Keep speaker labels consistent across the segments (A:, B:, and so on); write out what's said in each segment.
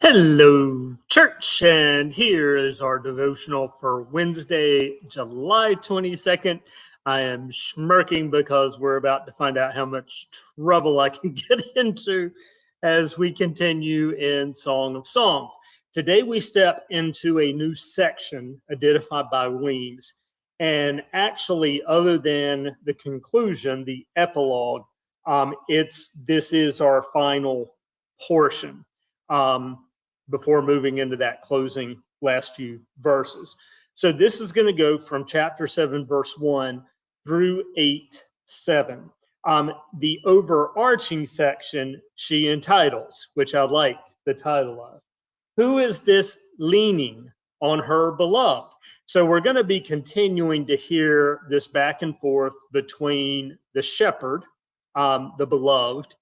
A: Hello, church, and here is our devotional for Wednesday, July 22nd. I am smirking because we're about to find out how much trouble I can get into as we continue in Song of Songs. Today, we step into a new section identified by Weems. And actually, other than the conclusion, the epilogue, this is our final portion. Before moving into that closing last few verses. So this is going to go from chapter 7, verse 1 through 8, 7. The overarching section she entitles, which I like the title of, Who is this leaning on her beloved? So we're going to be continuing to hear this back and forth between the shepherd, the beloved,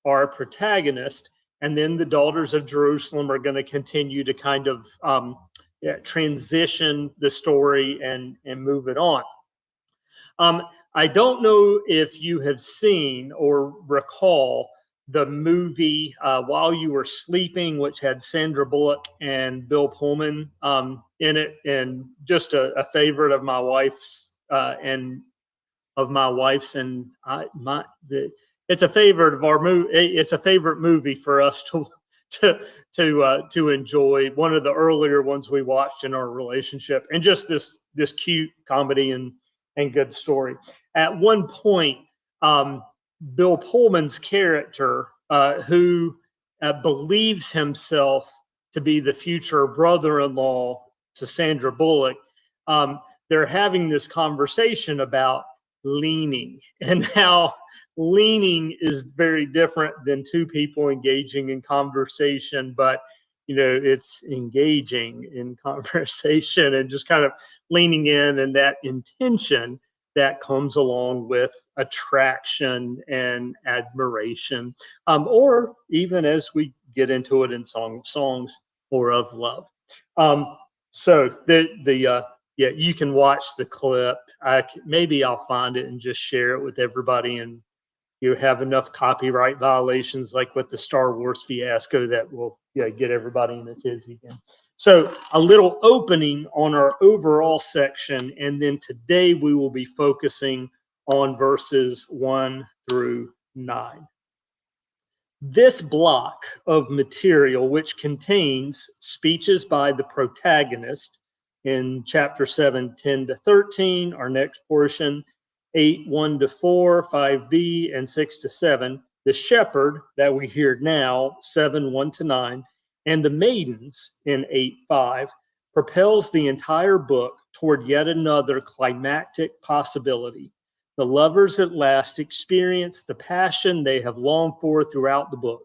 A: our protagonist, and then the daughters of Jerusalem are going to continue to kind of transition the story and move it on. I don't know if you have seen or recall the movie While You Were Sleeping, which had Sandra Bullock and Bill Pullman in it, and just a favorite of my wife's it's a favorite of our movie. It's a favorite movie for us to enjoy. One of the earlier ones we watched in our relationship, and just this cute comedy and good story. At one point, Bill Pullman's character, who believes himself to be the future brother-in-law to Sandra Bullock, they're having this conversation about leaning and how leaning is very different than two people engaging in conversation, but it's engaging in conversation and just kind of leaning in, and that intention that comes along with attraction and admiration, or even as we get into it in Song of Songs, or of love. Yeah, you can watch the clip. Maybe I'll find it and just share it with everybody, and you have enough copyright violations like with the Star Wars fiasco that will get everybody in a tizzy again. So a little opening on our overall section, and then today we will be focusing on verses 1 through 9. This block of material, which contains speeches by the protagonist in chapter 7, 10 to 13, our next portion, 8, 1 to 4, 5b, and 6 to 7, the shepherd that we hear now, 7, 1 to 9, and the maidens in 8, 5, propels the entire book toward yet another climactic possibility. The lovers at last experience the passion they have longed for throughout the book.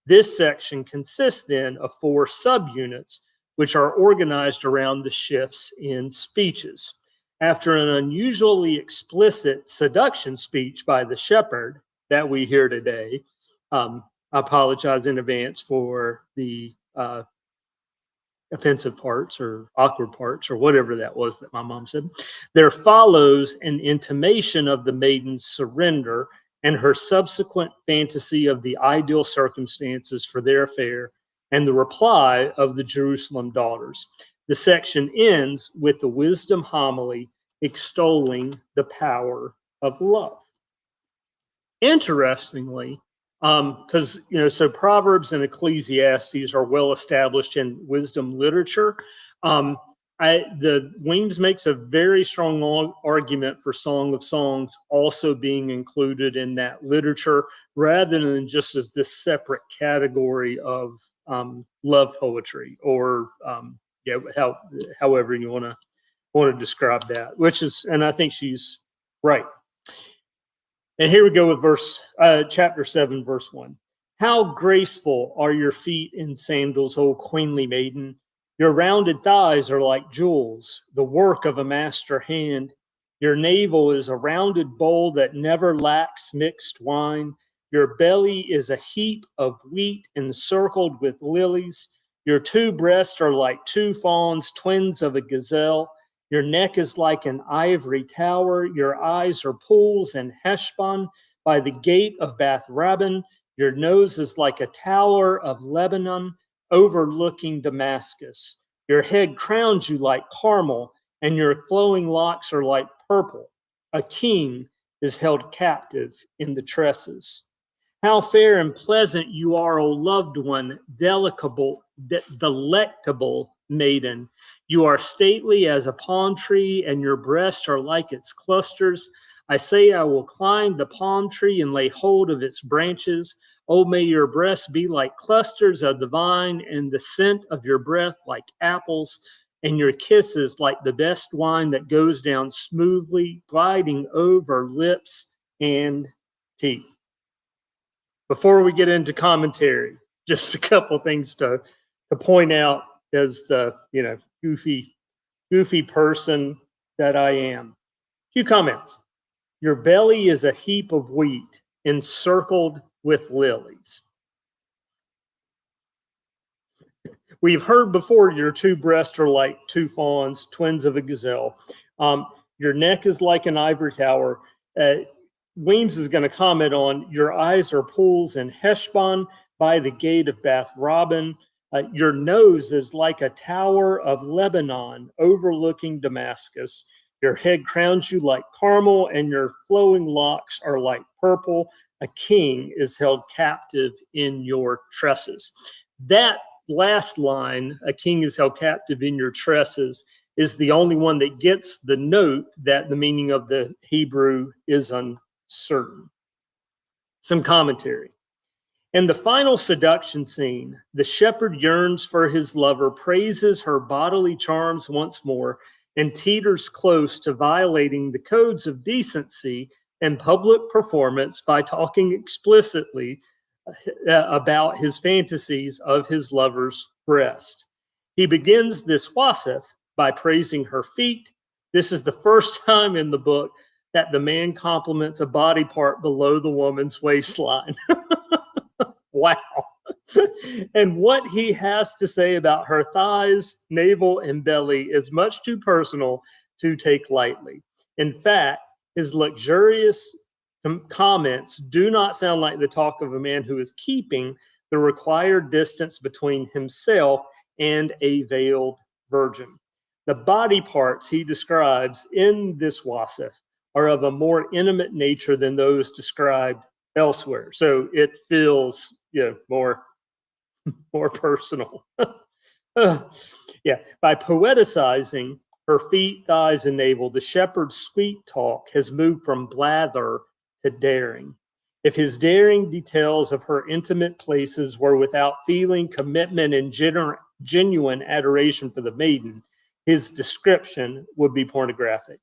A: This section consists then of 4 subunits, which are organized around the shifts in speeches. After an unusually explicit seduction speech by the shepherd that we hear today, I apologize in advance for the offensive parts or awkward parts or whatever that was that my mom said. There follows an intimation of the maiden's surrender and her subsequent fantasy of the ideal circumstances for their affair, and the reply of the Jerusalem daughters. The section ends with the wisdom homily extolling the power of love. Interestingly, because so Proverbs and Ecclesiastes are well established in wisdom literature. The Weems makes a very strong argument for Song of Songs also being included in that literature, rather than just as this separate category of love poetry, or however you want to describe that. And I think she's right. And here we go with chapter 7, verse 1. How graceful are your feet in sandals, O queenly maiden! Your rounded thighs are like jewels, the work of a master hand. Your navel is a rounded bowl that never lacks mixed wine. Your belly is a heap of wheat encircled with lilies. Your 2 breasts are like 2 fawns, twins of a gazelle. Your neck is like an ivory tower. Your eyes are pools in Heshbon by the gate of Bath Rabbin. Your nose is like a tower of Lebanon overlooking Damascus. Your head crowns you like Carmel, and your flowing locks are like purple. A king is held captive in the tresses. How fair and pleasant you are, O loved one, delectable maiden. You are stately as a palm tree, and your breasts are like its clusters. I say, I will climb the palm tree and lay hold of its branches. Oh, may your breasts be like clusters of the vine, and the scent of your breath like apples, and your kisses like the best wine that goes down smoothly, gliding over lips and teeth. Before we get into commentary, just a couple things to point out as the goofy person that I am. A few comments. Your belly is a heap of wheat encircled with lilies. We've heard before your two breasts are like two fawns, twins of a gazelle. Your neck is like an ivory tower. Weems is going to comment on your eyes are pools in Heshbon by the gate of Bath Robin. Your nose is like a tower of Lebanon overlooking Damascus. Your head crowns you like Carmel, and your flowing locks are like purple. A king is held captive in your tresses. That last line, a king is held captive in your tresses, is the only one that gets the note that the meaning of the Hebrew is uncertain. Some commentary. In the final seduction scene, the shepherd yearns for his lover, praises her bodily charms once more, and teeters close to violating the codes of decency and public performance by talking explicitly about his fantasies of his lover's breast. He begins this wasif by praising her feet. This is the first time in the book that the man compliments a body part below the woman's waistline. Wow. And what he has to say about her thighs, navel, and belly is much too personal to take lightly. In fact, his luxurious comments do not sound like the talk of a man who is keeping the required distance between himself and a veiled virgin. The body parts he describes in this wasif are of a more intimate nature than those described elsewhere. So it feels more personal. Yeah, by poeticizing her feet, thighs, and navel, the shepherd's sweet talk has moved from blather to daring. If his daring details of her intimate places were without feeling, commitment, and genuine adoration for the maiden, his description would be pornographic.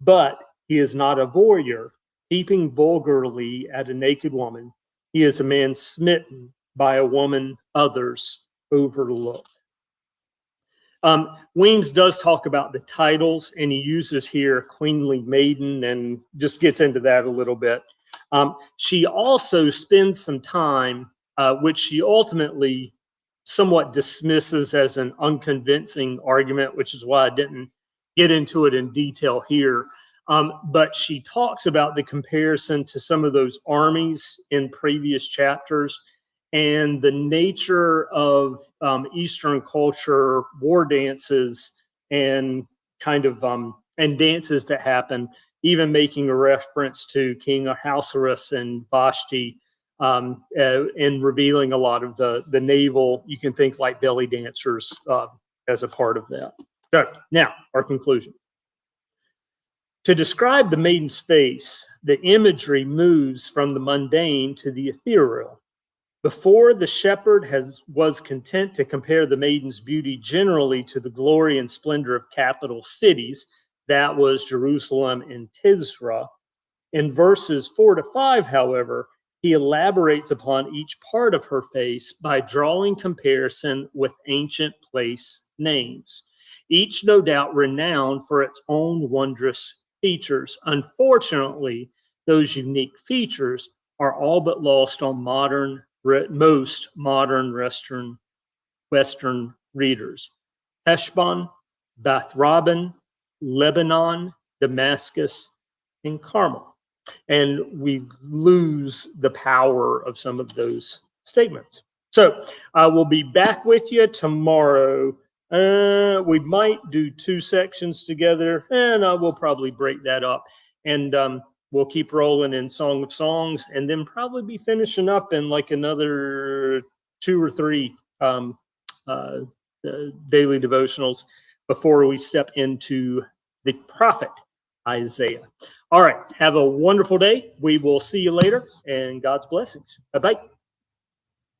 A: But he is not a voyeur, peeping vulgarly at a naked woman. He is a man smitten by a woman others overlook. Weems does talk about the titles, and he uses here queenly maiden and just gets into that a little bit. She also spends some time, which she ultimately somewhat dismisses as an unconvincing argument, which is why I didn't get into it in detail here. But she talks about the comparison to some of those armies in previous chapters and the nature of Eastern culture, war dances, and kind of and dances that happen, even making a reference to King Ahasuerus and Vashti, and revealing a lot of the naval. You can think like belly dancers as a part of that. So now our conclusion. To describe the maiden's face, the imagery moves from the mundane to the ethereal. Before, the shepherd was content to compare the maiden's beauty generally to the glory and splendor of capital cities. That was Jerusalem and Tisra. In verses 4 to 5, however, he elaborates upon each part of her face by drawing comparison with ancient place names, each no doubt renowned for its own wondrous features. Unfortunately, those unique features are all but lost on most modern Western readers. Heshbon, Bath Robin, Lebanon, Damascus, and Carmel. and we lose the power of some of those statements. So I will be back with you tomorrow. We might do 2 sections together, and I will probably break that up. And we'll keep rolling in Song of Songs, and then probably be finishing up in like another 2 or 3 daily devotionals before we step into the prophet Isaiah. All right. Have a wonderful day. We will see you later, and God's blessings. Bye-bye.